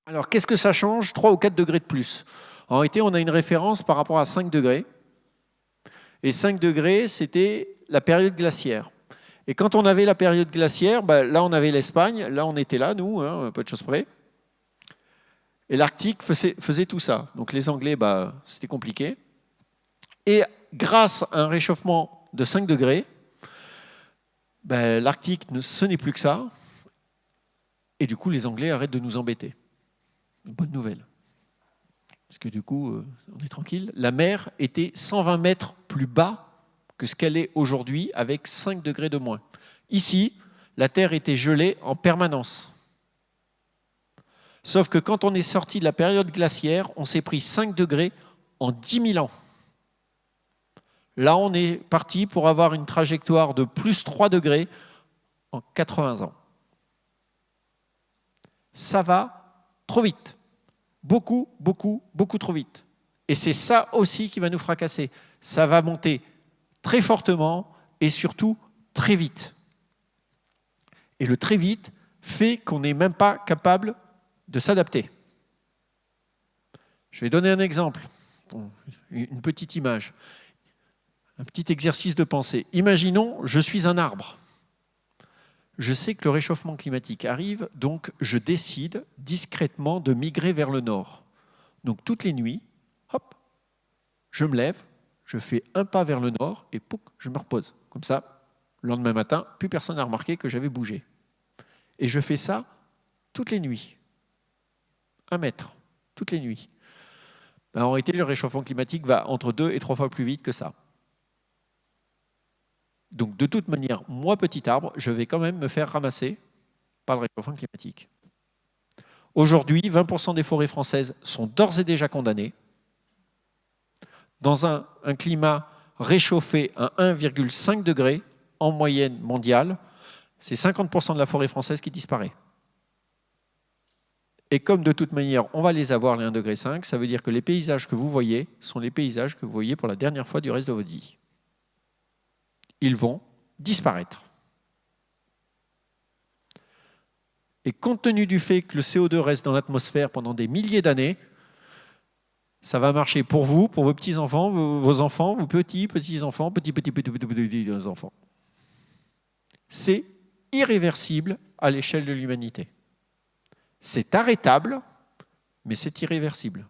Alors, qu'est-ce que ça change? 3 ou 4 degrés de plus. En réalité, on a une référence par rapport à 5 degrés. Et 5 degrés, c'était la période glaciaire. Et quand on avait la période glaciaire, là, on avait l'Espagne. Là, on était là, nous, un peu de choses près. Et l'Arctique faisait tout ça. Donc, les Anglais, c'était compliqué. Et grâce à un réchauffement de 5 degrés, l'Arctique, ce n'est plus que ça. Et du coup, les Anglais arrêtent de nous embêter. Une bonne nouvelle. Parce que du coup, on est tranquille. La mer était 120 mètres plus bas que ce qu'elle est aujourd'hui avec 5 degrés de moins. Ici, la Terre était gelée en permanence. Sauf que quand on est sorti de la période glaciaire, on s'est pris 5 degrés en 10 000 ans. Là, on est parti pour avoir une trajectoire de plus 3 degrés en 80 ans. Ça va trop vite. Beaucoup, beaucoup, beaucoup trop vite. Et c'est ça aussi qui va nous fracasser. Ça va monter très fortement et surtout très vite. Et le très vite fait qu'on n'est même pas capable de s'adapter. Je vais donner un exemple, une petite image, un petit exercice de pensée. Imaginons, je suis un arbre. Je sais que le réchauffement climatique arrive, donc je décide discrètement de migrer vers le nord. Donc toutes les nuits, hop, je me lève, je fais un pas vers le nord et pouc, je me repose. Comme ça, le lendemain matin, plus personne n'a remarqué que j'avais bougé. Et je fais ça toutes les nuits. 1 mètre, toutes les nuits. En réalité, le réchauffement climatique va entre 2 et 3 fois plus vite que ça. Donc de toute manière, moi, petit arbre, je vais quand même me faire ramasser par le réchauffement climatique. Aujourd'hui, 20% des forêts françaises sont d'ores et déjà condamnées. Dans un climat réchauffé à 1,5 degré en moyenne mondiale, c'est 50% de la forêt française qui disparaît. Et comme de toute manière, on va les avoir les 1,5 degré, ça veut dire que les paysages que vous voyez sont les paysages que vous voyez pour la dernière fois du reste de votre vie. Ils vont disparaître. Et compte tenu du fait que le CO2 reste dans l'atmosphère pendant des milliers d'années, ça va marcher pour vous, pour vos petits-enfants, vos enfants, vos petits-enfants, petits-enfants. C'est irréversible à l'échelle de l'humanité. C'est arrêtable, mais c'est irréversible.